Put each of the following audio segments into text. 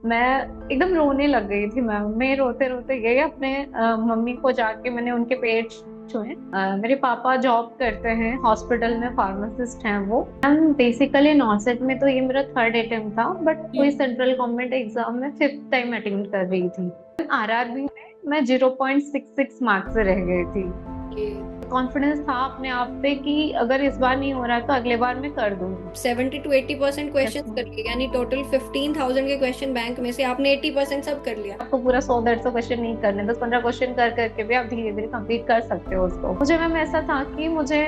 मैं एकदम रोने लग गई थी मैम। मैं रोते रोते गई अपने मम्मी को जाके मैंने उनके पेट छुए। मेरे पापा जॉब करते हैं हॉस्पिटल में, फार्मासिस्ट हैं वो। मैम बेसिकली नॉर्सेट में तो ये मेरा थर्ड अटेम्प्ट था, बट कोई हम्म। सेंट्रल गवर्नमेंट एग्जाम में फिफ्थ टाइम अटेम्प्ट कर रही थी। आरआरबी में मैं 0.66 मार्क्स से रह गई थी। ये कॉन्फिडेंस था अपने आप पे कि अगर इस बार नहीं हो रहा है तो अगले बार मैं कर दूंगी। 70 to 80% क्वेश्चन यस कर मैम। लिए, यानी टोटल 15,000 के क्वेश्चन बैंक में से आपने 80% सब कर लिया। आपको पूरा 100 150 क्वेश्चन नहीं करने, 10 15 क्वेश्चन कर करके भी आप धीरे धीरे कंप्लीट कर सकते हो उसको। मुझे मैम ऐसा था कि मुझे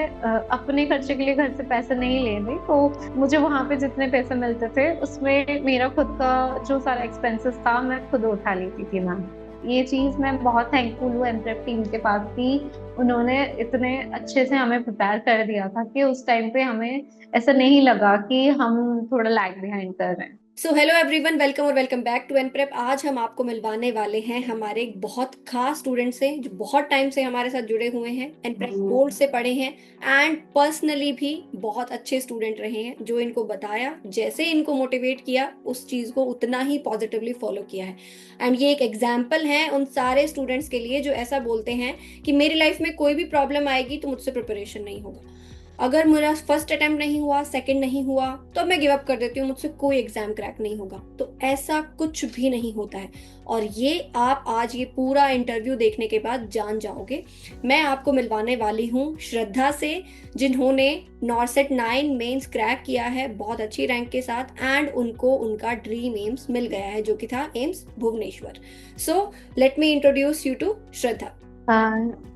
अपने खर्चे के लिए घर से पैसे नहीं लेने, तो मुझे वहां पे जितने पैसे मिलते थे उसमें मेरा खुद का जो सारा एक्सपेंसेस था मैं खुद उठा लेती थी मैम। ये चीज मैं बहुत थैंकफुल हूँ एमप्रेप टीम के पास कि उन्होंने इतने अच्छे से हमें प्रिपेयर कर दिया था कि उस टाइम पे हमें ऐसा नहीं लगा कि हम थोड़ा लैग बिहाइंड कर रहे हैं। सो हेलो एवरीवन, वेलकम और वेलकम बैक टू एनप्रेप। आज हम आपको मिलवाने वाले हैं हमारे एक बहुत खास स्टूडेंट से जो बहुत टाइम से हमारे साथ जुड़े हुए हैं, एनप्रेप बोर्ड से पढ़े हैं एंड पर्सनली भी बहुत अच्छे स्टूडेंट रहे हैं। जो इनको बताया, जैसे इनको मोटिवेट किया, उस चीज़ को उतना ही पॉजिटिवली फॉलो किया है। एंड ये एक एग्जाम्पल है उन सारे स्टूडेंट्स के लिए जो ऐसा बोलते हैं कि मेरी लाइफ में कोई भी प्रॉब्लम आएगी तो मुझसे प्रिपरेशन नहीं होगा। अगर मेरा फर्स्ट अटेम्प्ट नहीं हुआ, सेकंड नहीं हुआ, तो मैं गिव अप कर देती हूँ, मुझसे कोई एग्जाम क्रैक नहीं होगा। तो ऐसा कुछ भी नहीं होता है। और ये आप आज ये पूरा इंटरव्यू देखने के बाद जान जाओगे। मैं आपको मिलवाने वाली हूँ श्रद्धा से, जिन्होंने नॉर्सेट 9 मेंस क्रैक किया है बहुत अच्छी रैंक के साथ, एंड उनको उनका ड्रीम एम्स मिल गया है जो कि था AIIMS Bhubaneswar. So let me introduce you to Shraddha.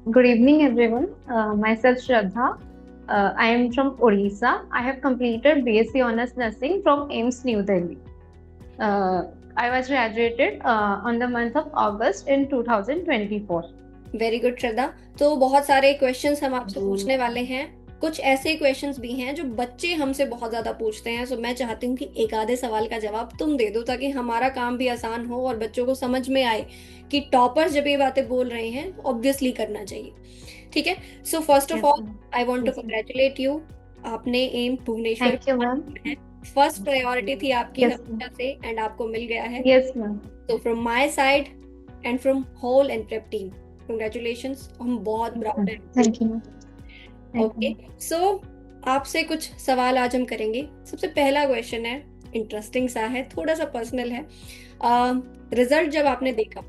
Good evening, everyone. Myself Shraddha. I am from Odisha. I have completed BSc Honors Nursing from AIMS New Delhi. Uh, I was graduated on the month of August in 2024. Very good Shraddha. तो बहुत सारे questions हम आपसे पूछने वाले हैं। कुछ ऐसे क्वेश्चंस भी हैं जो बच्चे हमसे बहुत ज्यादा पूछते हैं। सो मैं चाहती हूँ कि एक आधे सवाल का जवाब तुम दे दो, ताकि हमारा काम भी आसान हो और बच्चों को समझ में आए कि टॉपर्स जब ये बातें बोल रहे हैं ऑब्वियसली करना चाहिए। ठीक है। So first of Yes, all ma'am. I want to Yes, ma'am. Congratulate you. आपने AIIMS Bhubaneswar Thank you, ma'am. है, फर्स्ट प्रायोरिटी थी आपकी Yes, ma'am. हमेशा से, एंड आपको मिल गया है। Yes, ma'am. तो from my side and from whole and prep team, congratulations. हम बहुत Yes, प्राउड ma'am. हैं। Thank you, ma'am. Thank you, okay. ma'am. सो आपसे कुछ सवाल आज हम करेंगे। सबसे पहला क्वेश्चन है, इंटरेस्टिंग सा है, थोड़ा सा पर्सनल है। रिजल्ट जब आपने देखा,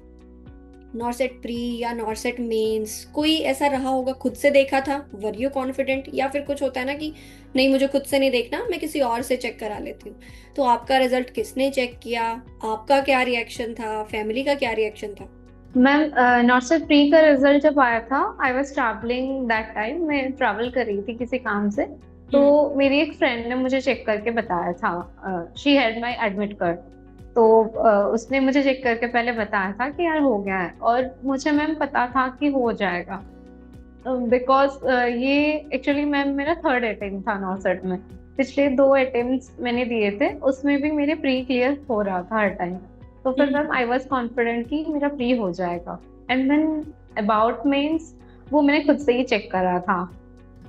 नॉर्सेट प्री या नॉर्सेट मेंस, कोई ऐसा रहा होगा, खुद से देखा था, वर यू कॉन्फिडेंट, या फिर कुछ होता है ना कि नहीं मुझे खुद से नहीं देखना, मैं किसी और से चेक करा लेती हूँ। तो आपका रिजल्ट किसने चेक किया? आपका क्या रिएक्शन था? फैमिली का क्या रिएक्शन था? मैम नॉर्सेट प्री का रिजल्ट जब आया था, I was travelling that time. मैं ट्रैवल कर रही थी किसी काम से। तो हम्म। मेरी एक फ्रेंड ने मुझे चेक करके बताया था, she had my admit card. तो उसने मुझे चेक करके पहले बताया था कि यार हो गया है, और मुझे मैम पता था कि हो जाएगा। बिकॉज ये एक्चुअली मैम मेरा थर्ड अटेम्प्ट था नॉर्सेट में। पिछले 2 अटेम्प्ट्स मैंने दिए थे, उसमें भी मेरे प्री क्लियर हो रहा था हर टाइम। तो फिर मैम आई वॉज कॉन्फिडेंट कि मेरा प्री हो जाएगा। एंड देन अबाउट मीन्स वो मैंने खुद से ही चेक करा था।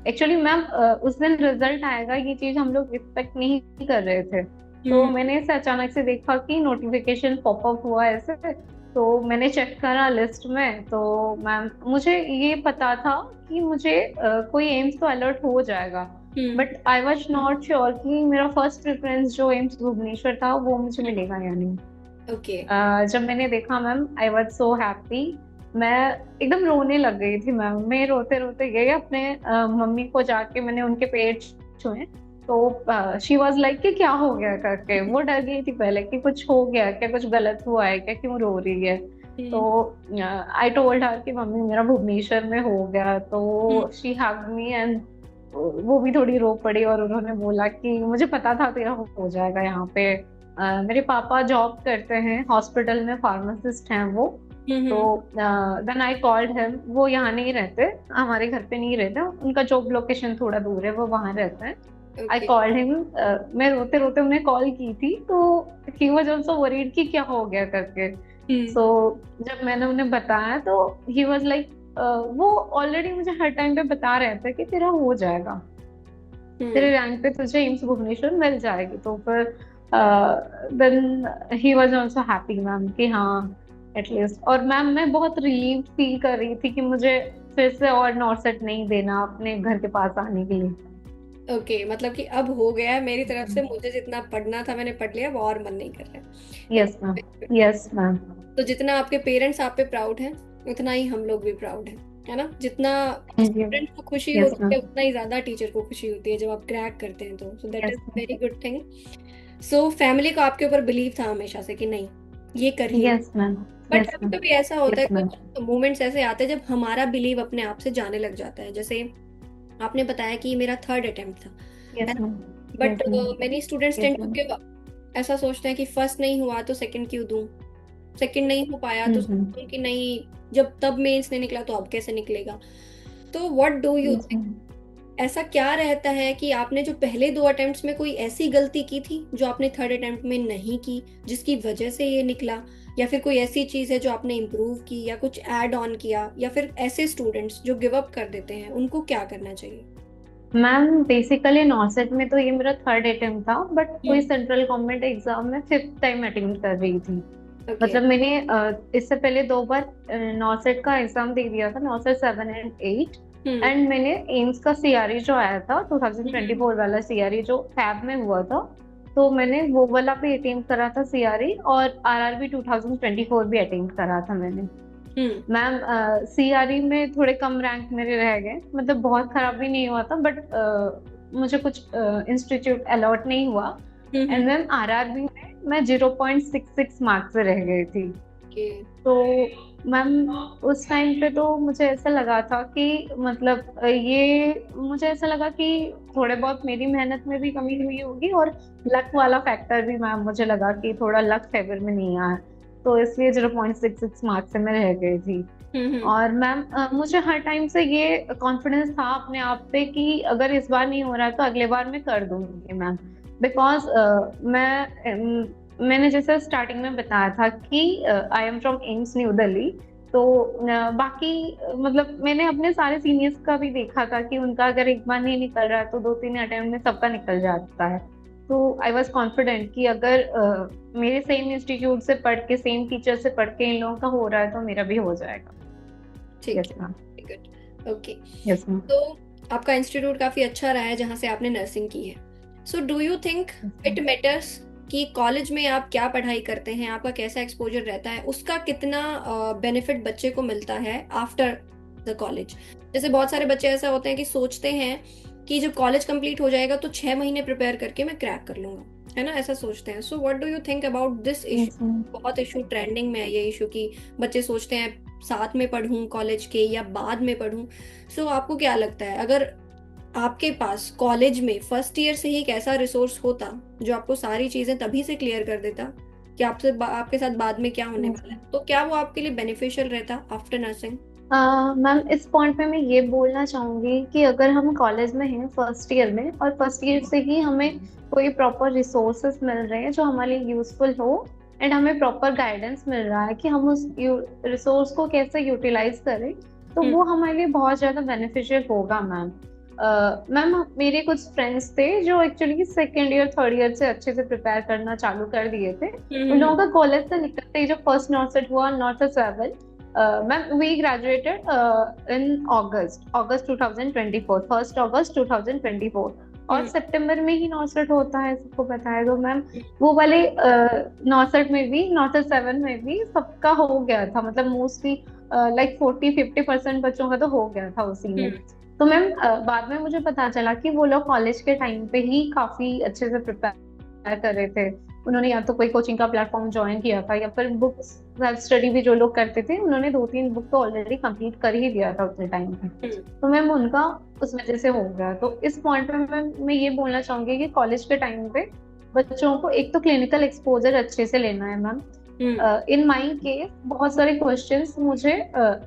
एक्चुअली मैम उस दिन रिजल्ट आएगा ये चीज हम लोग एक्सपेक्ट नहीं कर रहे थे। तो हम्म। मैंने ऐसे अचानक से देखा कि नोटिफिकेशन पॉपअप हुआ ऐसे। तो मैंने चेक करा लिस्ट में, तो मैम मुझे ये पता था कि मुझे कोई एम्स तो अलर्ट हो जाएगा। Hmm. But I was not sure कि मेरा फर्स्ट प्रेफरेंस जो एम्स भुवनेश्वर था वो मुझे मिलेगा या नहीं। ओके। जब मैंने देखा ma'am I was so happy. मैं एकदम रोने लग गई थी मैम। मैं रोते रोते गई अपने मम्मी को जाके मैंने उनके पेट छुए। तो शी वॉज लाइक कि क्या हो गया करके, वो डर गई थी पहले कि कुछ हो गया क्या, कुछ गलत हुआ है क्या, क्यों रो रही है। तो आई टोल्ड हर कि मम्मी मेरा भुवनेश्वर में हो गया। तो शी हग्ड मी एंड वो भी थोड़ी रो पड़ी, और उन्होंने बोला कि मुझे पता था तेरा हो जाएगा यहाँ पे। मेरे पापा जॉब करते हैं हॉस्पिटल में, फार्मासिस्ट हैं वो। तो hmm. Then I called him. वो यहाँ नहीं रहते, हमारे घर पे नहीं रहते, उनका जॉब लोकेशन थोड़ा दूर है, वो वहां रहते हैं। आई ओके। Called him. मैं रोते रोते उन्हें कॉल की थी, तो ही वाज आल्सो वरीड कि क्या हो गया करके। हम्म। सो जब मैंने उन्हें बताया तो ही वाज लाइक, वो ऑलरेडी मुझे हर टाइम पे बता रहे थे कि तेरा हो जाएगा, तेरे हम्म। रैंक पे तुझे एम्स भुवनेश्वर मिल जाएगी। तो फिर then he was also happy ma'am कि हाँ एटलीस्ट। और मैम मैं बहुत रिलीव फील कर रही थी कि मुझे फिर से और नॉर्सेट नहीं देना अपने घर के पास आने के लिए। ओके, मतलब कि अब हो गया है मेरी तरफ से, मुझे जितना पढ़ना था मैंने पढ़ लिया, अब और मन नहीं कर रहा है। Yes ma'am. Yes ma'am. तो जितना आपके पेरेंट्स आप पे प्राउड हैं, उतना ही हम लोग भी प्राउड हैं, है ना? जितना थैंक यू। स्टूडेंट को खुशी यस होती मैम। है, उतना ही ज्यादा टीचर को खुशी होती है जब आप क्रैक करते हैं, तो that yes is very good thing. So family को आपके ऊपर बिलीव था हमेशा से कि नहीं, ये कर ही लो। Yes ma'am. बट यस कभी मैम। कभी ऐसा होता है, यस मैम। कुछ मोमेंट्स ऐसे आते हैं जब हमारा बिलीव अपने आप से जाने लग जाता है। जैसे आपने बताया कि मेरा थर्ड अटेम्प्ट था, yes ma'am. But yes ma'am. Many students yes tend to ma'am. Give up. ऐसा सोचते हैं कि फर्स्ट नहीं हुआ तो सेकंड क्यों दूं, सेकंड नहीं हो पाया तो हम्म। सोचते हैं कि नहीं, जब तब मेंस नहीं निकला तो अब कैसे निकलेगा। तो what do you yes think, ma'am. ऐसा क्या रहता है कि आपने जो पहले दो अटेम्प्ट्स में कोई ऐसी गलती की थी जो आपने थर्ड अटेम्प्ट में नहीं की, जिसकी वजह से ये निकला? या फिर कोई ऐसी चीज है जो आपने इम्प्रूव की या कुछ ऐड ऑन किया? या फिर ऐसे स्टूडेंट्स जो गिव अप कर देते हैं, उनको क्या करना चाहिए? मैम बेसिकली नॉर्सेट में तो ये मेरा थर्ड अटेम्प्ट था, बट कोई हम्म। सेंट्रल गवर्नमेंट एग्जाम में फिफ्थ टाइम अटेम्प्ट कर रही थी। ओके। मतलब मैंने इससे पहले दो बार नॉर्सेट का एग्जाम दे दिया था, नॉर्सेट 7 एंड 8। हम्म। एंड मैंने एम्स का सीआरई जो आया था हम्म। 2024 वाला सीआरई जो फैब में हुआ था, तो मैंने वो वाला भी अटेम्प्ट करा था सीआरई, और आरआरबी 2024 भी अटेम्प्ट करा था मैंने। हम्म। मैम सीआरई में थोड़े कम रैंक मेरे रह गए, मतलब बहुत खराब भी नहीं हुआ था, बट मुझे कुछ इंस्टीट्यूट अलॉट नहीं हुआ। And hmm. मैम आरआरबी में मैं 0.66 मार्क्स से रह गई थी। ओके। तो मैम उस टाइम पे तो मुझे ऐसा लगा था कि मतलब ये मुझे ऐसा लगा कि थोड़े बहुत मेरी मेहनत में भी कमी हुई होगी, और लक वाला फैक्टर भी मैम मुझे लगा कि थोड़ा लक फेवर में नहीं आया, तो इसलिए 0.66 मार्क्स से मैं रह गई थी। हम्म। और मैम मुझे हर टाइम से ये कॉन्फिडेंस था अपने आप पे कि अगर इस बार नहीं हो रहा है तो अगले बार मैं कर दूंगी मैम। बिकॉज मैंने जैसे स्टार्टिंग में बताया था कि I am from AIIMS new Delhi. तो बाकी मतलब मैंने अपने सारे सीनियर्स का भी देखा था कि उनका अगर एक बार नहीं निकल रहा है तो 2-3 अटेम्प्ट में सबका निकल जाता है। तो आई वॉज कॉन्फिडेंट कि अगर मेरे सेम इंस्टीट्यूट से पढ़ के, सेम टीचर से पढ़ के इन लोगों का हो रहा है तो मेरा भी हो जाएगा। ठीक यस है, ma'am. Good. Okay. Yes ma'am. तो आपका इंस्टीट्यूट काफी अच्छा रहा है जहाँ से आपने नर्सिंग की है। So do you think it matters कि कॉलेज में आप क्या पढ़ाई करते हैं, आपका कैसा एक्सपोजर रहता है, उसका कितना बेनिफिट बच्चे को मिलता है आफ्टर द कॉलेज? जैसे बहुत सारे बच्चे ऐसा होते हैं कि सोचते हैं कि जब कॉलेज कंप्लीट हो जाएगा तो 6 महीने प्रिपेयर करके मैं क्रैक कर लूंगा, है ना? ऐसा सोचते हैं। So what do you think about this issue? Yes ma'am. बहुत इशू ट्रेंडिंग में है ये इशू कि बच्चे सोचते हैं साथ में पढ़ूं कॉलेज के या बाद में पढ़ूं। सो आपको क्या लगता है, अगर आपके पास कॉलेज में फर्स्ट ईयर से ही एक ऐसा रिसोर्स होता जो आपको सारी चीजें तभी से क्लियर कर देता कि आपके साथ बाद में क्या होने यस वाला है, मैम। तो क्या वो आपके लिए बेनिफिशियल रहता आफ्टर नर्सिंग? मैम इस पॉइंट पे मैं ये बोलना चाहूंगी कि अगर हम कॉलेज में हैं फर्स्ट ईयर में, और फर्स्ट ईयर से ही हमें कोई प्रॉपर रिसोर्सेज मिल रहे हैं जो हमारे लिए यूजफुल हो, एंड हमें प्रॉपर गाइडेंस मिल रहा है कि हम उस रिसोर्स को कैसे यूटिलाइज करें, तो हम्म। वो हमारे लिए बहुत ज्यादा बेनिफिशियल होगा मैम। मैम मेरे कुछ फ्रेंड्स थे जो actually second year third year से अच्छे से प्रिपेयर करना चालू कर दिए थे। उन लोगों हम्म। का कॉलेज से निकलते ही जो फर्स्ट नॉर्सेट हुआ, NORCET 7, ma'am we graduated in August 2024, 1 August 2024। और हम्म। सितंबर में ही नॉर्सेट होता है, सबको पता है। तो मैम वो वाले नॉर्सेट में भी, नॉर्सेट 7 में भी सबका हो गया था, मतलब मोस्टली लाइक 40-50% बच्चों का तो हो गया था उसी में। हम्म। तो मैम बाद में मुझे पता चला कि वो लोग कॉलेज के टाइम पे ही काफी अच्छे से प्रिपेयर कर रहे थे। उन्होंने या तो कोई कोचिंग का प्लेटफॉर्म ज्वाइन किया था, या फिर बुक्स सेल्फ स्टडी भी जो लोग करते थे, उन्होंने 2-3 बुक तो ऑलरेडी कंप्लीट कर ही दिया था उतने टाइम पे। हम्म। तो मैम उनका उस वजह से हो गया। तो इस पॉइंट पे मैं ये बोलना चाहूंगी कि कॉलेज के टाइम पे बच्चों को एक तो क्लिनिकल एक्सपोजर अच्छे से लेना है ma'am. Hmm. In my case बहुत सारे क्वेश्चंस मुझे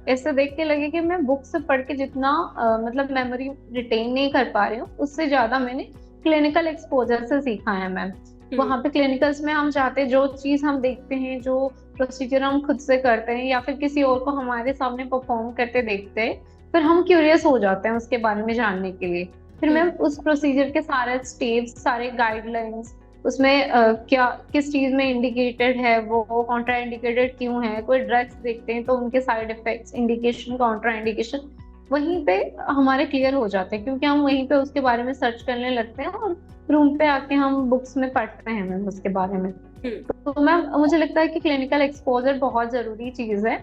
ऐसे देख के लगे कि मैं बुक से पढ़ के जितना मतलब मेमोरी रिटेन नहीं कर पा रही हूँ, उससे ज्यादा मैंने क्लिनिकल एक्सपोजर से सीखा है मैम। हम्म। वहां पे क्लिनिकल्स में हम चाहते हैं, जो चीज हम देखते हैं, जो प्रोसीजर हम खुद से करते हैं, या फिर किसी और को हमारे सामने परफॉर्म करते देखते हैं, फिर हम क्यूरियस हो जाते हैं उसके बारे में जानने के लिए। फिर मैं हम्म। उस प्रोसीजर के सारे स्टेप्स, सारे गाइडलाइंस, उसमें क्या किस चीज में इंडिकेटेड है, वो कॉन्ट्रा इंडिकेटेड क्यों है, कोई ड्रग्स देखते हैं तो उनके side effects, indication, Contra indication वहीं पे हमारे क्लियर हो जाते हैं, क्योंकि हम वहीं पे उसके बारे में सर्च करने लगते हैं और रूम पे आके हम बुक्स में पढ़ते हैं मैम उसके बारे में। हम्म। तो मैम मुझे लगता है कि क्लिनिकल एक्सपोजर बहुत जरूरी चीज है।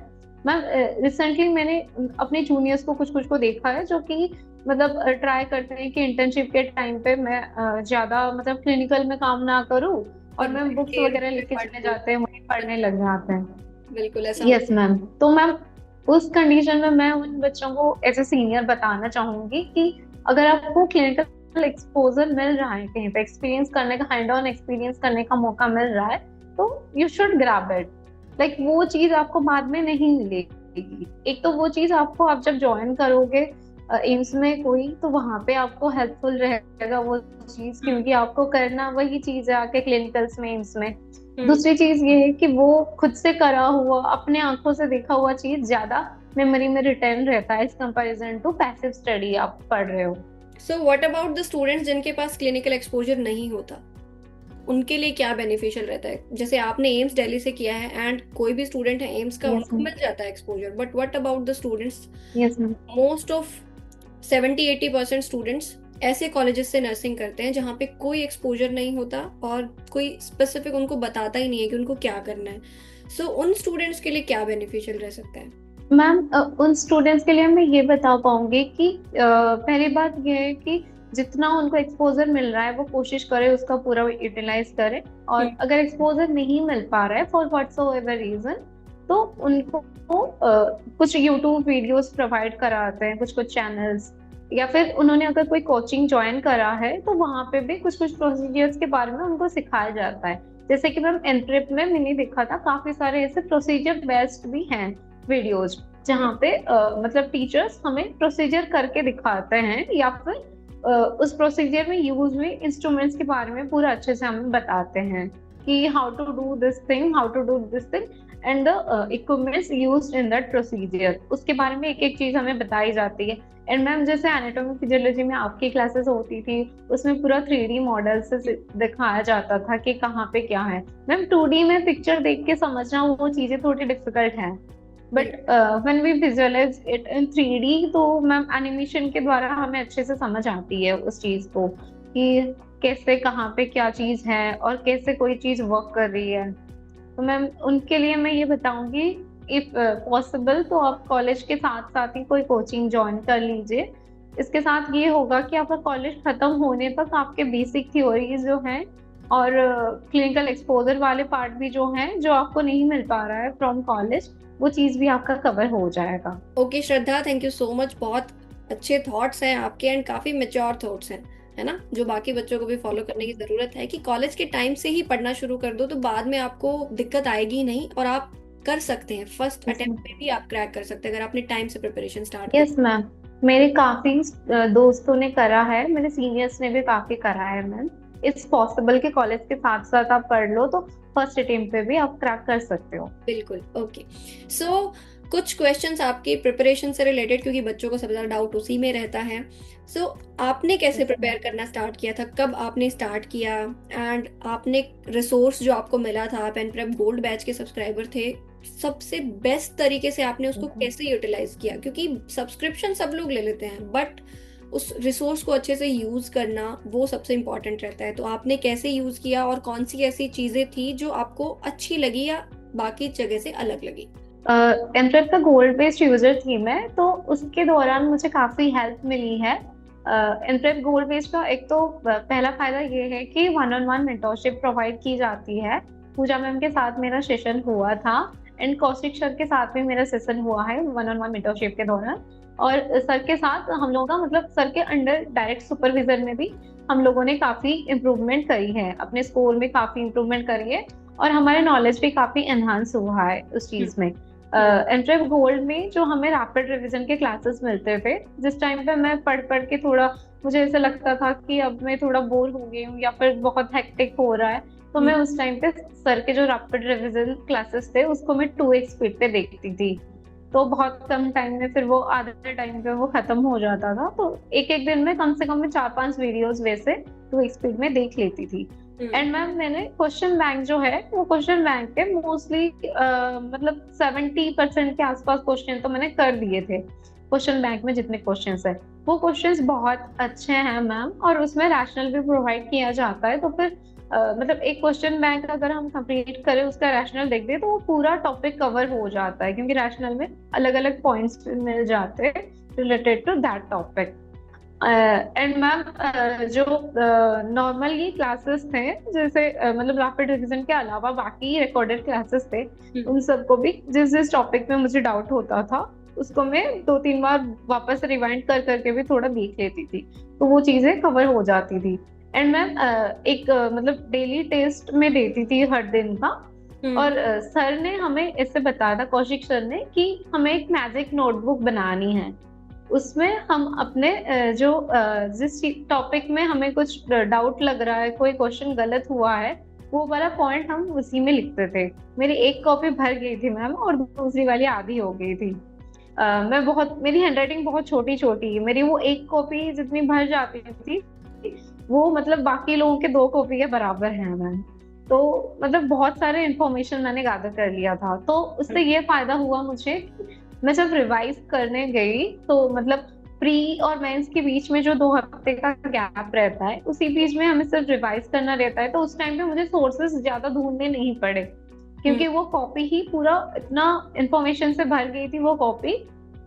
मैम रिसेंटली मैंने अपने जूनियर्स को कुछ कुछ को देखा है जो कि मतलब ट्राई करते हैं कि इंटर्नशिप के टाइम पे मैं ज्यादा मतलब क्लिनिकल में काम ना करूँ, और और मैम बैठ बुक्स के रूम वगैरह पे लेके पढ़ चले लो। जाते हैं, वहीं पढ़ने लग जाते हैं। बिल्कुल ऐसा यस होता मैम। तो मैम उस कंडीशन में मैं उन बच्चों को एज ए सीनियर बताना चाहूंगी कि अगर आपको क्लिनिकल एक्सपोजर मिल रहा है, कहीं पे एक्सपीरियंस करने का, हैंड ऑन एक्सपीरियंस करने का मौका मिल रहा है, तो you should grab it. Like वो चीज आपको बाद में नहीं मिलेगी। एक तो वो चीज आपको, आप जब ज्वाइन करोगे एम्स में कोई, तो वहां पे आपको हेल्पफुल रहेगा वो चीज, है। क्योंकि आपको करना वही चीज है आके क्लिनिकल्स में, एम्स में। हम्म। दूसरी चीज ये है कि वो खुद से करा हुआ, अपने आंखों से देखा हुआ चीज ज्यादा मेमोरी में रिटेन रहता है, इस कंपैरिजन टू पैसिव स्टडी आप पढ़ रहे हो। So what about the students जिनके पास क्लिनिकल एक्सपोजर नहीं होता, उनके लिए क्या बेनिफिशियल रहता है? जैसे आपने एम्स दिल्ली से किया है एंड कोई भी स्टूडेंट है एम्स का, यस उनको मैम। मिल जाता है exposure, but what about the students? Yes ma'am. Most of 70-80% students ऐसे कॉलेजेस से नर्सिंग करते हैं जहाँ पे कोई एक्सपोजर नहीं होता और कोई स्पेसिफिक उनको बताता ही नहीं है कि उनको क्या करना है। सो उन स्टूडेंट्स के लिए क्या बेनिफिशियल रह सकता है? मैम उन स्टूडेंट्स के लिए मैं ये बता पाऊंगी कि पहली बात ये है कि जितना उनको एक्सपोजर मिल रहा है वो कोशिश करें उसका पूरा यूटिलाइज करें। और हम्म। अगर एक्सपोजर नहीं मिल पा रहा है फॉर व्हाटसोएवर रीजन, तो उनको कुछ यूट्यूब वीडियोस प्रोवाइड कराते हैं, कुछ कुछ चैनल्स, या फिर उन्होंने अगर कोई कोचिंग ज्वाइन करा है तो वहां पे भी कुछ कुछ प्रोसीजर्स के बारे में उनको सिखाया जाता है। जैसे कि मैम एंट्रेप में मैंने देखा था काफी सारे ऐसे प्रोसीजर बेस्ड भी हैं वीडियोज, जहाँ पे मतलब टीचर्स हमें प्रोसीजर करके दिखाते हैं, या फिर उस प्रोसीजर में यूज हुए इंस्ट्रूमेंट्स के बारे में पूरा अच्छे से हमें बताते हैं कि how to do this thing, how to do this thing, and the equipments used in that procedure, उसके बारे में एक एक चीज हमें बताई जाती है। एंड मैम जैसे एनाटॉमी फिजियोलॉजी में आपकी क्लासेस होती थी, उसमें पूरा 3D मॉडल से दिखाया जाता था कि कहाँ पे क्या है। मैम 2D में पिक्चर देख के समझना वो चीजें थोड़ी डिफिकल्ट है, but when we visualise it in 3D, तो मैम एनिमेशन के द्वारा हमें अच्छे से समझ आती है उस चीज को कि कैसे कहाँ पे क्या चीज है और कैसे कोई चीज वर्क कर रही है। तो मैम उनके लिए मैं ये बताऊंगी, इफ पॉसिबल तो आप कॉलेज के साथ साथ ही कोई कोचिंग ज्वाइन कर लीजिए। इसके साथ ये होगा कि आपका कॉलेज खत्म होने तक आपके बेसिक थ्योरीज जो हैं और क्लिनिकल एक्सपोजर वाले पार्ट भी जो हैं, जो आपको नहीं मिल पा रहा है फ्रॉम कॉलेज, वो चीज भी आपका कवर हो जाएगा। Okay Shraddha, thank you so much. बहुत अच्छे थॉट्स हैं आपके एंड काफी मेच्योर थॉट्स हैं, है ना, जो बाकी बच्चों को भी फॉलो करने की जरूरत है कि कॉलेज के टाइम से ही पढ़ना शुरू कर दो तो बाद में आपको दिक्कत आएगी नहीं और आप कर सकते हैं। फर्स्ट यस अटेम्प्ट में भी आप क्रैक कर सकते हैं अगर आपने टाइम से प्रिपरेशन स्टार्ट कर। Yes ma'am. मेरे काफी दोस्तों ने करा है, मेरे सीनियर्स ने भी काफी करा है मैम। इट्स पॉसिबल कि कॉलेज के साथ साथ आप पढ़ लो तो फर्स्ट अटेम्प्ट पे भी आप क्रैक कर सकते हो। बिल्कुल। ओके। सो कुछ क्वेश्चंस आपकी प्रिपरेशन से रिलेटेड, क्योंकि बच्चों को सबसे ज्यादा डाउट उसी में रहता है। सो आपने कैसे यस मैम। प्रिपेयर करना स्टार्ट किया था, कब आपने स्टार्ट किया, एंड आपने रिसोर्स जो आपको मिला था, आप एनप्रेप गोल्ड बैच के सब्सक्राइबर थे, सबसे बेस्ट तरीके से आपने उसको कैसे यूटिलाइज किया? क्योंकि सब्सक्रिप्शन सब लोग ले लेते हैं बट उस रिसोर्स को अच्छे से यूज करना वो सबसे इम्पोर्टेंट रहता है। तो आपने कैसे यूज किया और कौन सी ऐसी चीजें थी जो आपको अच्छी लगी या बाकी जगह से अलग लगी? एमट्रेप का गोल्ड बेस्ड यूजर थी मैं, तो उसके दौरान मुझे काफी हेल्प मिली है। एमट्रेप गोल्ड बेस्ड का एक तो पहला फायदा ये है कि one on one mentorship provide की जाती है। पूजा मैम के साथ मेरा सेशन हुआ था, एंड कौशिक सर के साथ भी मेरा सेशन हुआ है वन ऑन वन मेंटोरशिप के दौरान। और सर के साथ हम लोगों का मतलब सर के अंडर डायरेक्ट सुपरविजन में भी हम लोगों ने काफी इम्प्रूवमेंट करी है, अपने स्कोर में काफी इम्प्रूवमेंट करी है, और हमारे नॉलेज भी काफी एनहांस हुआ है उस हम्म। चीज में। हम्म। एंट्रेप गोल्ड में जो हमें रैपिड रिवीजन के क्लासेस मिलते थे, जिस टाइम पे मैं पढ़ पढ़ के थोड़ा, मुझे ऐसा लगता था कि अब मैं थोड़ा बोर हो गई हूँ या फिर बहुत हेक्टिक हो रहा है, तो मैं हम्म। उस टाइम पे सर के जो रैपिड रिवीजन क्लासेस थे उसको मैं 2x स्पीड पे देखती थी। तो बहुत कम टाइम में फिर वो आधे टाइम पे वो खत्म हो जाता था, तो एक एक दिन में कम से कम मैं 4-5 वीडियोस वैसे 2x स्पीड में देख लेती थी। एंड मैम मैंने क्वेश्चन बैंक जो है वो क्वेश्चन बैंक के मोस्टली मतलब 70% के आसपास क्वेश्चन तो मैंने कर दिए थे। क्वेश्चन बैंक में जितने क्वेश्चंस है वो क्वेश्चंस बहुत अच्छे हैं मैम, और उसमें रैशनल भी प्रोवाइड किया जाता है। तो फिर मतलब एक क्वेश्चन बैंक अगर हम कंप्लीट करें उसका रैशनल देख दें तो वो पूरा टॉपिक कवर हो जाता है, क्योंकि रैशनल में अलग अलग पॉइंट्स मिल जाते हैं related to that topic. And ma'am जो नॉर्मल ये क्लासेस थे, जैसे मतलब रैपिड रिवीजन के अलावा बाकी रिकॉर्डेड क्लासेस थे, उन सबको भी जिस जिस टॉपिक में मुझे डाउट होता था उसको मैं 2-3 बार वापस रिवाइंड कर करके भी थोड़ा देख लेती थी, तो वो चीजें कवर हो जाती थी। एंड मैम एक मतलब डेली टेस्ट में देती थी हर दिन का। और सर ने हमें ऐसे बताया था, कौशिक सर ने, कि हमें एक मैजिक नोटबुक बनानी है। उसमें हम अपने जिस टॉपिक में हमें कुछ डाउट लग रहा है, कोई क्वेश्चन गलत हुआ है, वो वाला पॉइंट हम उसी में लिखते थे। मेरी एक कॉपी भर गई थी मैम और दूसरी वाली आधी हो गई थी। मैं बहुत मेरी हैंडराइटिंग बहुत छोटी छोटी है, मेरी वो एक कॉपी जितनी भर जाती थी वो मतलब बाकी लोगों के 2 कॉपी के बराबर है मैम। तो मतलब बहुत सारे इंफॉर्मेशन मैंने गैदर कर लिया था, तो उससे ये फायदा हुआ मुझे। मैं जब रिवाइज करने गई तो मतलब प्री और मेंस के बीच में जो 2 हफ्ते का गैप रहता है उसी बीच में हमें सिर्फ रिवाइज करना रहता है, तो उस टाइम पे मुझे सोर्सेस ज्यादा ढूंढने नहीं पड़े, क्योंकि वो कॉपी ही पूरा इतना इंफॉर्मेशन से भर गई थी वो कॉपी,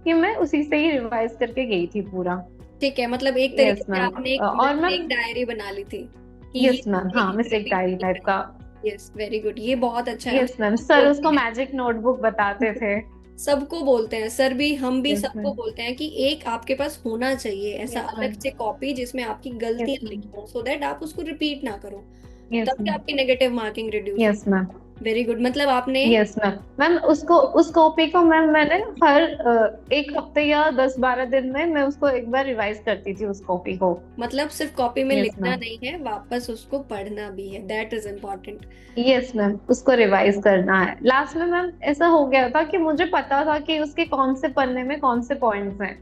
कि मैं उसी से ही रिवाइज करके गई थी पूरा। ठीक है, मतलब एक तरीके यस से मैम। आपने एक और मैम, मिस्टेक डायरी बना ली थी कि ये यस मैम, हाँ मिस्टेक डायरी टाइप का। यस, वेरी गुड, ये बहुत अच्छा है। यस मैम, सर उसको मैजिक नोटबुक बताते थे। सबको बोलते हैं सर भी, हम भी यस सबको मैम। बोलते हैं कि एक आपके पास होना चाहिए ऐसा यस अलग मैम। से कॉपी जिसमें आपकी यस गलतियां मैम। लिखी हो, सो दैट आप उसको रिपीट ना करो, यस तभी मैम। आपकी नेगेटिव मार्किंग रिड्यूस हो। Yes ma'am. वेरी गुड, मतलब आपने यस मैम। मैम उसको उस कॉपी को मैम मैंने हर एक हफ्ते या 10-12 दिन में मैं उसको एक बार रिवाइज करती थी उस कॉपी को। मतलब सिर्फ कॉपी में यस लिखना मैम। नहीं है, वापस उसको पढ़ना भी है, that is important. Yes ma'am, उसको रिवाइज करना है। लास्ट में मैम ऐसा हो गया था कि मुझे पता था कि उसके कौन से पन्ने में कौन से पॉइंट्स हैं,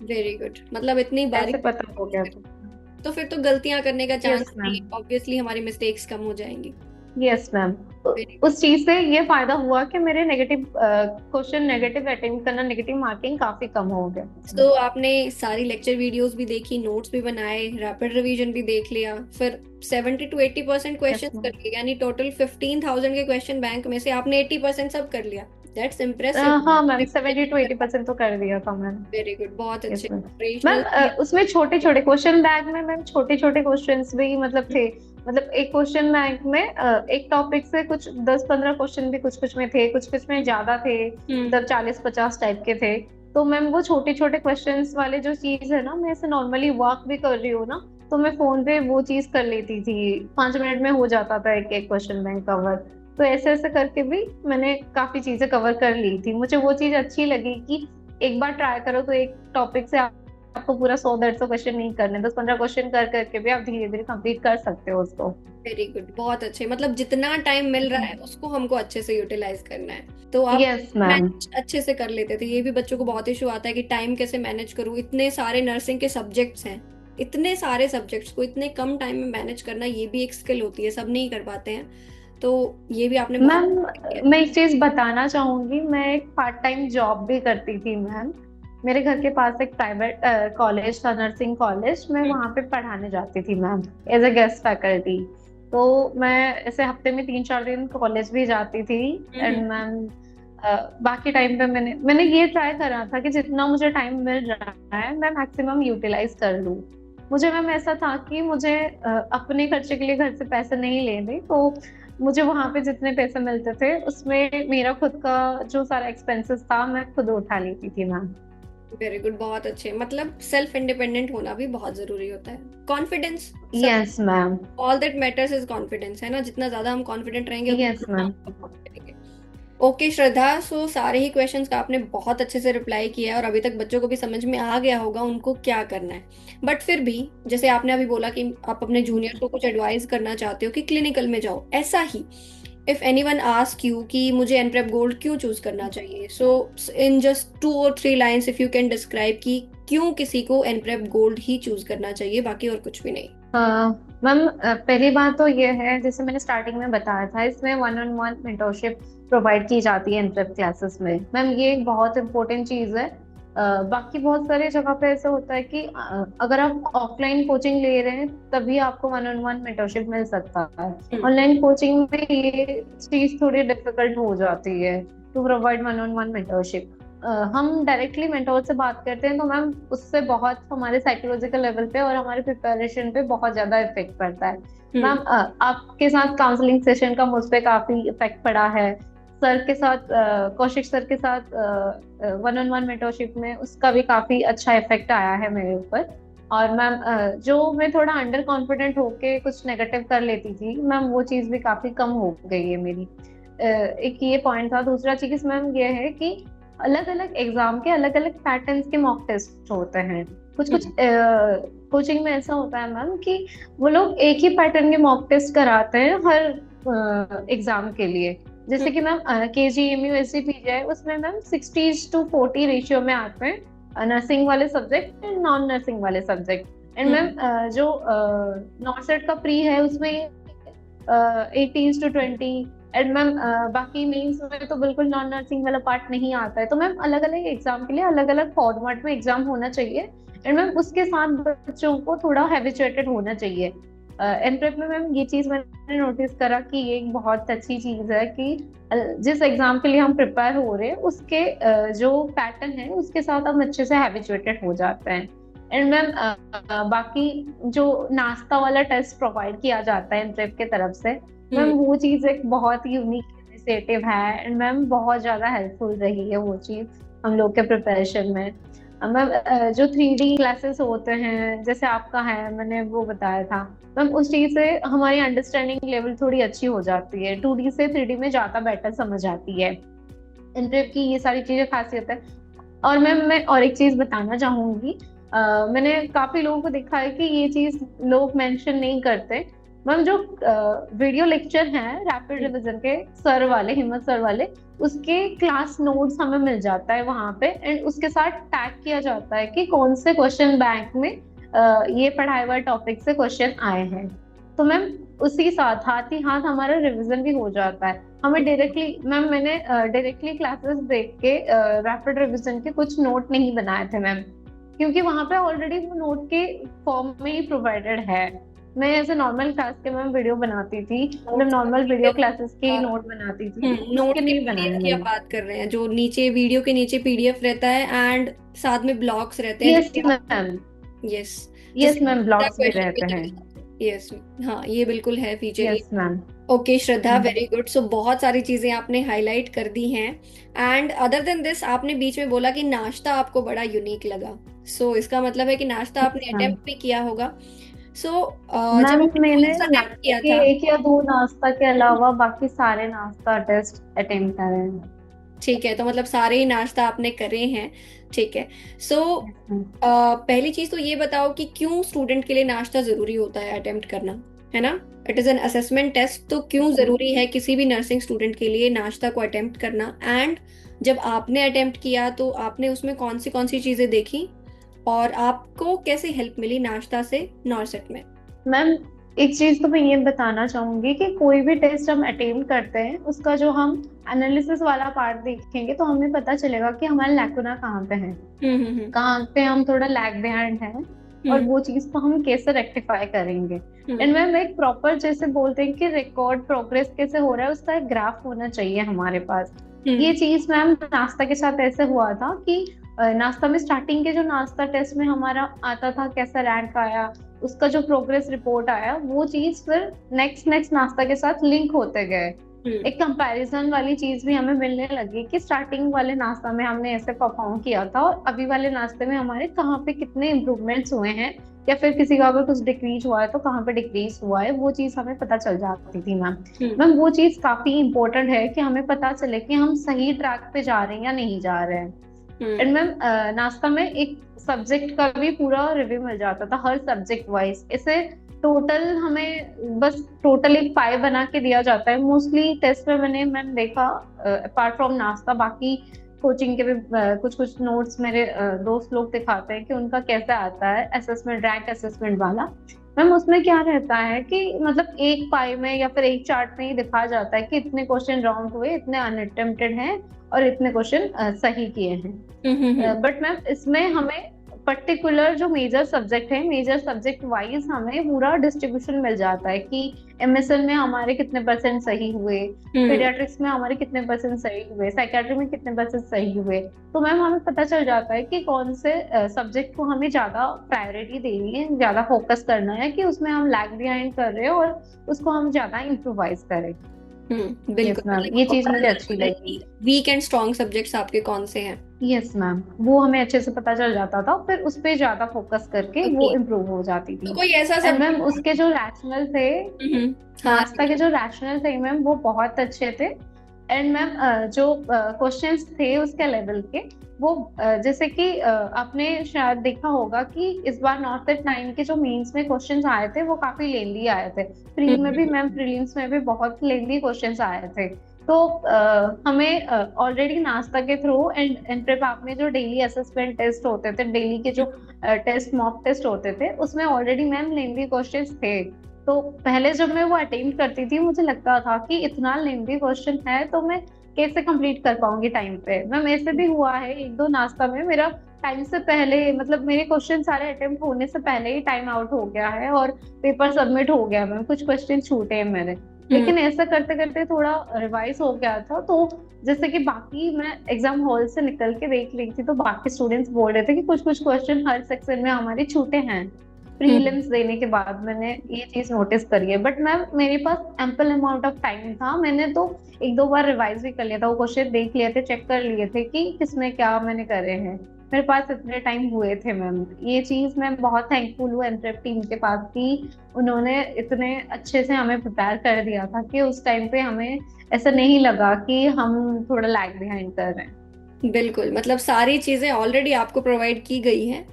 वेरी गुड, मतलब इतनी ऐसे बारीक, पता हो गया था। तो फिर तो गलतियां करने का चांस यस नहीं, मैम। ऑब्वियसली हमारी मिस्टेक्स कम हो जाएंगी। Yes ma'am. Very good. उस चीज से ये फायदा हुआ कि मेरे नेगेटिव क्वेश्चन नेगेटिव अटेम्प्ट करना, नेगेटिव मार्किंग काफी कम हो गया। तो आपने सारी लेक्चर वीडियोस भी देखी, नोट्स भी बनाए, रैपिड रिवीजन भी देख लिया, फिर 70 to 80% यस क्वेश्चन कर मैम। लिए, यानी टोटल 15,000 के क्वेश्चन बैंक में से आपने 80% सब कर लिया। That's impressive. हाँ मैम, 70 to 80% तो कर दिया था मैंने। वेरी गुड, बहुत यस अच्छे मैम। मैम ऑपरेशनल भी। उसमें छोटे छोटे क्वेश्चन बैंक में मैम छोटे छोटे क्वेश्चंस भी मतलब थे। मतलब एक क्वेश्चन बैंक में एक टॉपिक से कुछ 10-15 क्वेश्चन भी कुछ कुछ में थे, कुछ कुछ में ज्यादा थे, हम्म। मतलब 40-50 टाइप के थे। तो मैम वो छोटे छोटे क्वेश्चंस वाले जो चीज है ना, मैं ऐसे नॉर्मली वर्क भी कर रही हूँ ना, तो मैं फोन पे वो चीज कर लेती थी, 5 मिनट में हो जाता था एक एक क्वेश्चन बैंक कवर। तो ऐसे ऐसे करके भी मैंने काफी चीजें कवर कर ली थी। मुझे वो चीज अच्छी लगी कि एक बार ट्राई करो तो एक टॉपिक से आपको पूरा 100-150 क्वेश्चन नहीं करने, 10-15 क्वेश्चन कर करके भी आप धीरे धीरे कंप्लीट कर सकते हो उसको। वेरी गुड, बहुत अच्छे, मतलब जितना टाइम मिल रहा है उसको हमको अच्छे से यूटिलाइज करना है, तो आप यस मैम। मैनेज अच्छे से कर लेते थे। ये भी बच्चों को बहुत इशू आता है कि टाइम कैसे मैनेज करूँ, इतने सारे नर्सिंग के सब्जेक्ट्स हैं, इतने सारे सब्जेक्ट्स को इतने कम टाइम में मैनेज करना, ये भी एक स्किल होती है, सब नहीं कर पाते हैं। तो ये भी आपने बहुत मैम किया। मैं एक चीज बताना चाहूंगी, मैं एक पार्ट टाइम जॉब भी करती थी मैम। मेरे घर के पास एक प्राइवेट कॉलेज था, नर्सिंग कॉलेज, मैं हम्म। वहां पे पढ़ाने जाती थी ma'am, as a guest faculty. तो मैं ऐसे हफ्ते में 3-4 दिन कॉलेज भी जाती थी। हम्म। एंड मैम बाकी टाइम पे मैंने मैंने ये ट्राई करा था कि जितना मुझे टाइम मिल रहा है मैं मैक्सिमम यूटिलाइज कर लूँ। मुझे मैम ऐसा था कि मुझे अपने खर्चे के लिए घर से पैसे नहीं लेने, तो मुझे वहां पे जितने पैसे मिलते थे उसमें मेरा खुद का जो सारा एक्सपेंसेस था मैं खुद उठा लेती थी मैम। वेरी गुड, बहुत अच्छे, मतलब सेल्फ इंडिपेंडेंट होना भी बहुत जरूरी होता है, कॉन्फिडेंस सब। Yes ma'am. All that matters is confidence, है ना, जितना ज्यादा हम कॉन्फिडेंट रहेंगे यस उतना मैम। हम perform करेंगे। ओके श्रद्धा, सो सारे ही क्वेश्चंस का आपने बहुत अच्छे से रिप्लाई किया है और अभी तक बच्चों को भी समझ में आ गया होगा उनको क्या करना है। बट फिर भी, जैसे आपने अभी बोला कि आप अपने जूनियर को कुछ एडवाइस करना चाहते हो कि क्लिनिकल में जाओ, ऐसा ही इफ एनीवन आस्क यू कि मुझे एनप्रेप गोल्ड क्यों चूज करना चाहिए, so in just 2 or 3 lines if you can describe कि क्यों किसी को एनप्रेप गोल्ड ही चूज करना चाहिए, बाकी और कुछ भी नहीं। मैम पहली बात तो ये है, जैसे मैंने स्टार्टिंग में बताया था, इसमें one on one mentorship provide की जाती है एनप्रेप क्लासेस में। मैम ये एक बहुत इंपॉर्टेंट चीज है। बाकी बहुत सारे जगह पे ऐसा होता है कि अगर आप ऑफलाइन कोचिंग ले रहे हैं तभी आपको वन ऑन वन मेंटोरशिप मिल सकता है। हम्म। ऑनलाइन कोचिंग में ये चीज थोड़ी डिफिकल्ट हो जाती है to provide one on one mentorship. हम डायरेक्टली मेंटोर से बात करते हैं तो मैम उससे बहुत हमारे साइकोलॉजिकल लेवल पे और हमारे प्रिपरेशन पे बहुत ज्यादा इफेक्ट पड़ता है। मैम आपके साथ काउंसलिंग सेशन का मुझ पे काफी इफेक्ट पड़ा है। सर के साथ कौशिक सर के साथ वन ऑन वन मेंटोरशिप में उसका भी काफी अच्छा इफेक्ट आया है मेरे ऊपर। और मैम जो मैं थोड़ा अंडर कॉन्फिडेंट होके कुछ नेगेटिव कर लेती थी मैम, वो चीज भी काफी कम हो गई है मेरी। एक ये पॉइंट था। दूसरा चीज मैम ये है कि अलग अलग एग्जाम के अलग अलग पैटर्न्स के मॉक टेस्ट होते हैं। कुछ कुछ कोचिंग में ऐसा होता है मैम कि वो लोग एक ही पैटर्न के मॉक टेस्ट कराते हैं हर एग्जाम के लिए। जैसे कि ma'am K G M U S C P G I, उसमें मैम 60:40 रेशियो में आते हैं नर्सिंग वाले सब्जेक्ट एंड नॉन नर्सिंग वाले सब्जेक्ट। एंड मैम जो नॉर्सेट का प्री है उसमें 80:20। एंड मैम बाकी मेंस में तो बिल्कुल नॉन नर्सिंग वाला पार्ट नहीं आता है। तो मैम अलग अलग एग्जाम के लिए अलग अलग फॉर्मेट में एग्जाम होना चाहिए। एंड मैम उसके साथ बच्चों को थोड़ा हैबिचुएटेड होना चाहिए। एनप्रेप में मैम ये चीज मैंने नोटिस करा कि ये एक बहुत अच्छी चीज है कि जिस एग्जाम के लिए हम प्रिपेयर हो रहे हैं उसके जो पैटर्न है उसके साथ हम अच्छे से हैबिचुएटेड हो जाते हैं। एंड मैम बाकी जो नाश्ता वाला टेस्ट प्रोवाइड किया जाता है एनप्रेप के तरफ से, मैम वो चीज एक बहुत यूनिक इनिशिएटिव है। एंड मैम बहुत ज्यादा हेल्पफुल रही है वो चीज हम लोग के प्रिपरेशन में। मैम जो 3D क्लासेस होते हैं जैसे आपका है, मैंने वो बताया था मैम, उस चीज से हमारी अंडरस्टैंडिंग लेवल थोड़ी अच्छी हो जाती है। 2D से 3D में ज्यादा बेटर समझ आती है। एनप्रेप की ये सारी चीजें खासियत है। और मैम मैं और एक चीज बताना चाहूंगी। मैंने काफी लोगों को देखा है कि ये चीज लोग मेंशन नहीं करते। मैम जो वीडियो लेक्चर हैं रैपिड रिवीजन के सर वाले, हिम्मत सर वाले, उसके क्लास नोट्स हमें मिल जाता है वहां पे। एंड उसके साथ टैग किया जाता है कि कौन से क्वेश्चन बैंक में ये पढ़ाए हुए टॉपिक से क्वेश्चन आए हैं। तो मैम उसी साथ हाथ ही हाथ हमारा रिवीजन भी हो जाता है। हमें डायरेक्टली मैम, मैंने डायरेक्टली क्लासेस देख के रैपिड रिवीजन के कुछ नोट नहीं बनाए थे मैम, क्योंकि वहां पे ऑलरेडी वो नोट के फॉर्म में ही प्रोवाइडेड है। मैं ऐसे नॉर्मल क्लास के मैम वीडियो बनाती थी, मतलब नॉर्मल वीडियो क्लासेस के नोट बनाती थी, उसके नोट के नहीं बनाए पीडीएफ की आप मैंने। बात कर रहे हैं, जो नीचे वीडियो के नीचे पीडीएफ रहता है एंड साथ में ब्लॉक्स रहते हैं, यस जैसे आप। Ma'am, yes. यस जैसे मैम, ब्लॉग्स भी क्वेश्चन रहते हैं। यस। हाँ, ये बिल्कुल है फीचर ये। Yes ma'am. ओके श्रद्धा, वेरी गुड। सो बहुत सारी चीजें आपने हाईलाइट कर दी हैं। एंड अदर देन दिस, आपने बीच में बोला कि नाश्ता आपको बड़ा यूनिक लगा। सो इसका मतलब है कि नाश्ता आपने मैम, अटेम्प्ट भी किया होगा। सो जब मैम आपने मैंने क्विज अटेम्प्ट नाश्ते किया के था। 1 या 2 नाश्ता के अलावा बाकी सारे नाश्ता टेस्ट अटेंड करे हैं। ठीक है, तो मतलब सारे ही नाश्ता आपने करे हैं। ठीक है। So yes ma'am. पहली चीज तो ये बताओ कि क्यों स्टूडेंट के लिए नाश्ता जरूरी होता है अटेम्प्ट करना, है ना? It is an assessment test, तो क्यों जरूरी है किसी भी नर्सिंग स्टूडेंट के लिए नाश्ता को अटेम्प्ट करना? एंड जब आपने अटेम्प्ट किया तो आपने उसमें कौन सी चीजें देखी, और आपको कैसे हेल्प मिली नाश्ता से नॉर्सेट में? मैम एक चीज तो मैं ये बताना चाहूंगी कि कोई भी टेस्ट हम अटेम्प्ट करते हैं उसका जो हम एनालिसिस वाला पार्ट देखेंगे तो हमें पता चलेगा कि हमारा लैकुना कहाँ पे है, हम्म। कहाँ पे हम थोड़ा लैग बिहाइंड हैं, और हम्म। वो चीज को हम कैसे रेक्टिफाई करेंगे। हम्म। एंड मैम एक प्रॉपर, जैसे बोलते हैं कि रिकॉर्ड प्रोग्रेस कैसे हो रहा है उसका एक ग्राफ होना चाहिए हमारे पास। हम्म। ये चीज मैम नाश्ता के साथ ऐसे हुआ था कि नाश्ता में स्टार्टिंग के जो नाश्ता टेस्ट में हमारा आता था कैसा रैंक आया, उसका जो प्रोग्रेस रिपोर्ट आया, वो चीज फिर नेक्स्ट नेक्स्ट नाश्ता के साथ लिंक होते गए। हम्म। एक कंपैरिजन वाली चीज भी हमें मिलने लगी कि स्टार्टिंग वाले नाश्ता में हमने ऐसे परफॉर्म किया था और अभी वाले नाश्ते में हमारे कहाँ पे कितने इम्प्रूवमेंट्स हुए हैं, या फिर किसी का अगर कुछ डिक्रीज हुआ है तो कहाँ पे डिक्रीज हुआ है, वो चीज हमें पता चल जाती थी मैम। हम्म। मैम वो चीज काफी इंपॉर्टेंट है कि हमें पता चले कि हम सही ट्रैक पे जा रहे हैं या नहीं जा रहे हैं। हम्म। एंड मैम नाश्ता में एक सब्जेक्ट का भी पूरा रिव्यू मिल जाता था हर सब्जेक्ट वाइज। इसे टोटल हमें बस टोटल एक पाई बना के दिया जाता है मोस्टली टेस्ट में। मैंने मैम देखा अपार्ट फ्रॉम नाश्ता बाकी कोचिंग के भी कुछ कुछ नोट्स मेरे दोस्त लोग दिखाते हैं कि उनका कैसे आता है असेसमेंट, रैंक असेसमेंट वाला। मैम उसमें क्या रहता है कि मतलब एक पाई में या फिर एक चार्ट में ही दिखाया जाता है कि इतने क्वेश्चन रॉन्ग हुए, इतने अनअटेम्प्टेड हैं और इतने क्वेश्चन सही किए हम्म। हैं। बट मैम इसमें हमें पर्टिकुलर जो मेजर सब्जेक्ट है, मेजर सब्जेक्ट वाइज हमें पूरा डिस्ट्रीब्यूशन मिल जाता है कि एमएसएल में हमारे कितने परसेंट सही हुए, हम्म पीडियाट्रिक्स में हमारे कितने परसेंट सही हुए, साइकेट्री में कितने परसेंट सही हुए। तो मैम हमें पता चल जाता है कि कौन से सब्जेक्ट को हमें ज्यादा प्रायोरिटी देनी है, ज्यादा फोकस करना है, कि उसमें हम लैग बिहाइंड कर रहे हैं और उसको हम ज्यादा इम्प्रोवाइज करें। बिल्कुल, यस मैम, मतलब ये आपको चीज पता मुझे चल अच्छी जाता है लगी। कि वीक एंड स्ट्रॉन्ग सब्जेक्ट्स आपके कौन से हैं। यस मैम, वो हमें अच्छे से पता चल जाता था, फिर उस पे ज्यादा फोकस करके ओके, वो इम्प्रूव हो जाती तो थी। कोई ऐसा एंड मैम सब्जेक्ट। उसके जो रैशनल थे, हाँ नाश्ता के जो रैशनल थे मैम वो बहुत अच्छे थे। एंड मैम जो क्वेश्चंस थे उसके लेवल के, वो जैसे कि आपने शायद देखा होगा कि इस बार नॉर्थ एट 9 के जो मेंस में क्वेश्चंस आए थे वो काफी लेंदी आए थे। प्री में भी मैम, प्रीलिम्स में भी बहुत लेंदी क्वेश्चंस आए थे। तो हमें ऑलरेडी नाश्ता के थ्रू एंड प्रेप आपने जो डेली असेसमेंट टेस्ट होते थे, डेली के जो टेस्ट मॉक टेस्ट होते थे, उसमें ऑलरेडी मैम लेंदी क्वेश्चंस थे। तो पहले जब मैं वो अटेम्प्ट करती थी मुझे लगता था कि इतना लेंदी क्वेश्चन है तो मैं कैसे कंप्लीट कर पाऊंगी टाइम पे। मैम ऐसे भी हुआ है एक दो नाश्ता में मेरा टाइम से पहले, मतलब मेरे क्वेश्चन सारे अटेम्प्ट होने से पहले ही टाइम आउट हो गया है और पेपर सबमिट हो गया। मैम कुछ क्वेश्चन छूटे हैं मेरे, हम्म लेकिन ऐसा करते करते थोड़ा रिवाइज हो गया था। तो जैसे कि बाकी मैं एग्जाम हॉल से निकल के देख रही थी तो बाकी स्टूडेंट्स बोल रहे थे कि कुछ कुछ क्वेश्चन हर सेक्शन में हमारे छूटे हैं। हम्म प्रीलिम्स देने के बाद मैंने ये चीज नोटिस करी है। बट मैम मेरे पास एम्पल अमाउंट ऑफ टाइम था, मैंने तो एक दो बार रिवाइज भी कर लिया था, वो क्वेश्चन देख लिए थे, चेक कर लिए थे कि किसमें क्या मैंने करे हैं। मेरे पास इतने टाइम हुए थे मैम। ये चीज मैं बहुत थैंकफुल हूँ एनप्रेप टीम के पास कि उन्होंने इतने अच्छे से हमें प्रिपेयर कर दिया था कि उस टाइम पे हमें ऐसा नहीं लगा कि हम थोड़ा लैग बिहाइंड कर रहे हैं। बिल्कुल, मतलब सारी चीजें ऑलरेडी आपको प्रोवाइड की गई हैं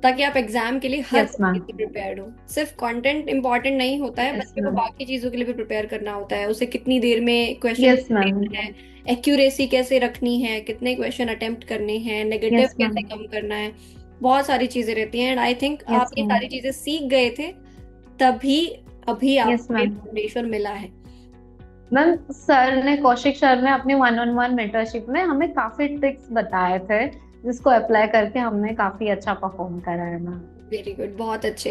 ताकि आप एग्जाम के लिए हर यस मैम। तरीके से प्रिपेयर्ड हो। सिर्फ कंटेंट इंपॉर्टेंट नहीं होता है, यस बच्चे को मैम। बाकी चीजों के लिए भी प्रिपेयर करना होता है। उसे कितनी देर में क्वेश्चन यस मैम। है, एक्यूरेसी कैसे रखनी है, कितने क्वेश्चन अटेम्प्ट करने हैं, नेगेटिव यस मैम। कैसे कम करना है, बहुत सारी चीजें रहती हैं। एंड आई थिंक आप यस ये मैम। सारी चीजें सीख गए थे, तभी अभी यस आपको ये मैम। फाउंडेशन मिला है। मैम सर ने, कौशिक सर ने अपनी वन ऑन वन मेंटरशिप में हमें काफी ट्रिक्स बताए थे जिसको अप्लाई करके हमने काफी अच्छा परफॉर्म करा है मैम। वेरी गुड, बहुत अच्छे।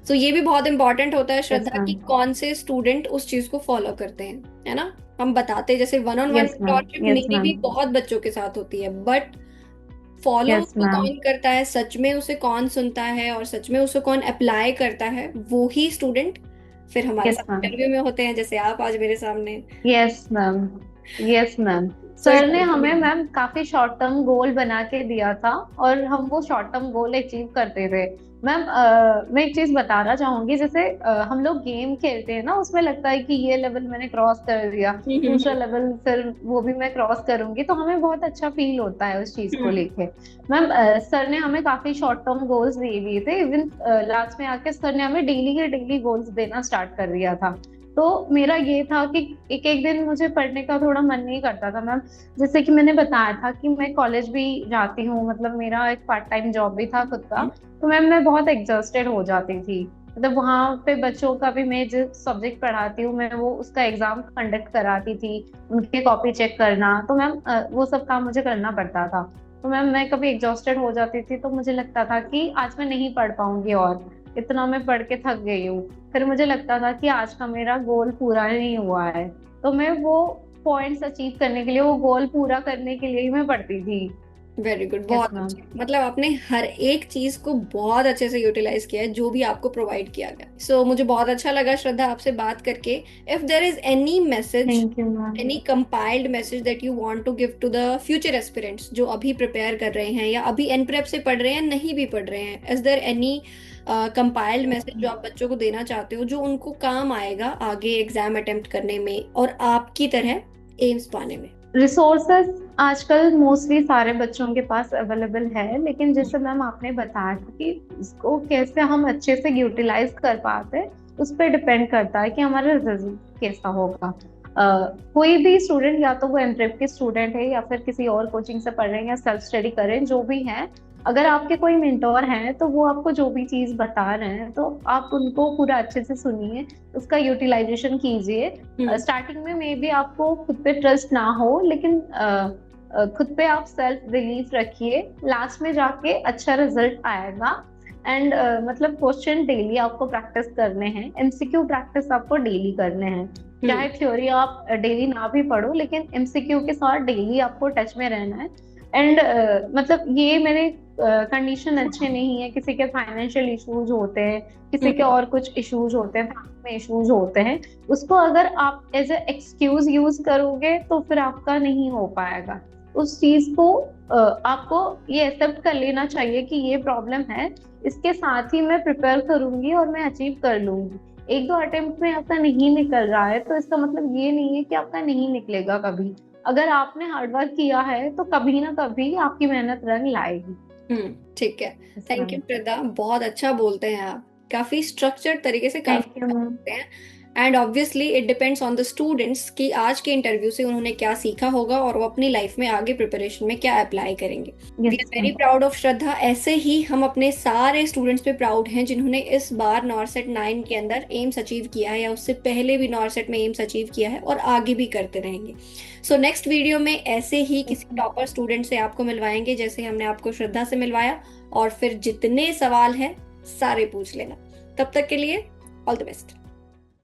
तो ये भी बहुत इंपॉर्टेंट होता है यस श्रद्धा कि मैम। कौन से स्टूडेंट उस चीज को फॉलो करते हैं, है ना। हम बताते हैं, जैसे one on one yes ma'am. Mentorship yes मेरी मैम। भी बहुत बच्चों के साथ होती है, बट फॉलो यस उसको मैम। कौन करता है, सच में उसे कौन सुनता है और सच में उसे कौन अप्लाई करता है, वो ही स्टूडेंट फिर हमारे यस साथ मैम। इंटरव्यू में होते हैं, जैसे आप आज मेरे सामने। Yes ma'am. Yes ma'am. So sir ने हमें इट्स मैम काफी शॉर्ट टर्म गोल बना के दिया था और हम वो शॉर्ट टर्म गोल अचीव करते थे। मैम मैं एक चीज बताना चाहूंगी, जैसे हम लोग गेम खेलते हैं ना, उसमें लगता है कि ये लेवल मैंने क्रॉस कर दिया, दूसरा लेवल फिर वो भी मैं क्रॉस करूंगी, तो हमें बहुत अच्छा फील होता है उस चीज को लेके। मैम सर ने हमें काफी शॉर्ट टर्म गोल्स दे दिए थे। इवन लास्ट में आके सर ने हमें डेली के डेली गोल्स देना स्टार्ट कर दिया था। तो मेरा ये था कि एक एक दिन मुझे पढ़ने का थोड़ा मन नहीं करता था मैम। जैसे कि मैंने बताया था कि मैं कॉलेज भी जाती हूँ, मतलब मेरा एक पार्ट टाइम जॉब भी था खुद का। तो मैम मैं बहुत एग्जॉस्टेड हो जाती थी। मतलब वहां पे बच्चों का भी, मैं जिस सब्जेक्ट पढ़ाती हूँ मैं वो उसका एग्जाम कंडक्ट कराती थी, उनके कॉपी चेक करना, तो मैम वो सब काम मुझे करना पड़ता था। तो मैम मैं कभी एग्जॉस्टेड हो जाती थी तो मुझे लगता था कि आज मैं नहीं पढ़ पाऊंगी और इतना मैं पढ़ के थक गई हूँ। फिर मुझे लगता था कि आज का मेरा गोल पूरा नहीं हुआ है। तो मैं वो पॉइंट्स अचीव करने के लिए, वो गोल पूरा करने के लिए ही मैं पढ़ती थी। वेरी गुड, यस बहुत मैम। अच्छे। मतलब आपने हर एक चीज को बहुत अच्छे से यूटिलाइज किया है जो भी आपको प्रोवाइड किया गया। सो मुझे बहुत अच्छा लगा श्रद्धा आपसे बात करके। If there is any message, thank you ma'am. Any compiled message that you want to give to the future aspirants जो अभी प्रिपेयर कर रहे हैं या अभी एनप्रेप से पढ़ रहे हैं, नहीं भी पढ़ रहे हैं, is there any compiled message जो आप बच्चों को देना चाहते हो जो उनको काम आएगा आगे एग्जाम अटेम्प्ट करने में और आपकी तरह एम्स पाने में। रिसोर्सेस आजकल मोस्टली सारे बच्चों के पास अवेलेबल है, लेकिन जैसे मैम आपने बताया था कि इसको कैसे हम अच्छे से यूटिलाइज कर पाते हैं, उस पर डिपेंड करता है कि हमारा रिजल्ट कैसा होगा। कोई भी स्टूडेंट, या तो वो एमप्रेप के स्टूडेंट है या फिर किसी और कोचिंग से पढ़ रहे हैं या सेल्फ स्टडी कर रहे हैं, जो भी है, अगर आपके कोई मेंटोर हैं तो वो आपको जो भी चीज बता रहे हैं तो आप उनको पूरा अच्छे से सुनिए, उसका यूटिलाइजेशन कीजिए। स्टार्टिंग में मे बी आपको खुद पे ट्रस्ट ना हो, लेकिन खुद पे आप सेल्फ बिलीफ रखिए, लास्ट में जाके अच्छा रिजल्ट आएगा। एंड मतलब क्वेश्चन डेली आपको प्रैक्टिस करने हैं, एमसीक्यू प्रैक्टिस आपको डेली करने हैं। चाहे थ्योरी आप डेली ना भी पढ़ो, लेकिन एमसीक्यू के साथ डेली आपको टच में रहना है। एंड मतलब ये मेरे कंडीशन अच्छे नहीं है, किसी के फाइनेंशियल इश्यूज होते हैं, किसी के और कुछ इश्यूज होते हैं, फैमिली में इश्यूज होते हैं, उसको अगर आप एज ए एक्सक्यूज यूज करोगे तो फिर आपका नहीं हो पाएगा। उस चीज को आपको ये एक्सेप्ट कर लेना चाहिए कि ये प्रॉब्लम है, इसके साथ ही मैं प्रिपेयर करूंगी और मैं अचीव कर लूंगी। एक दो अटेम्प्ट में आपका नहीं निकल रहा है तो इसका मतलब ये नहीं है कि आपका नहीं निकलेगा कभी। अगर आपने हार्डवर्क किया है तो कभी ना कभी आपकी मेहनत रंग लाएगी। ठीक है। थैंक यू श्रद्धा, बहुत अच्छा बोलते हैं आप, काफी स्ट्रक्चर्ड तरीके से थैंक काफी यू मैम। बोलते हैं। And obviously it depends on the students कि आज के इंटरव्यू से उन्होंने क्या सीखा होगा और वो अपनी लाइफ में आगे प्रिपरेशन में क्या अप्लाई करेंगे। We are yes very ma'am. Proud of Shraddha. ऐसे ही हम अपने सारे स्टूडेंट्स पे प्राउड हैं जिन्होंने इस बार नॉरसेट 9 के अंदर एम्स अचीव किया है या उससे पहले भी नॉरसेट में एम्स अचीव किया है और आगे भी करते रहेंगे। सो नेक्स्ट वीडियो में ऐसे ही किसी टॉपर स्टूडेंट से आपको मिलवाएंगे जैसे हमने आपको श्रद्धा से मिलवाया, और फिर जितने सवाल हैं सारे पूछ लेना। तब तक के लिए ऑल द बेस्ट।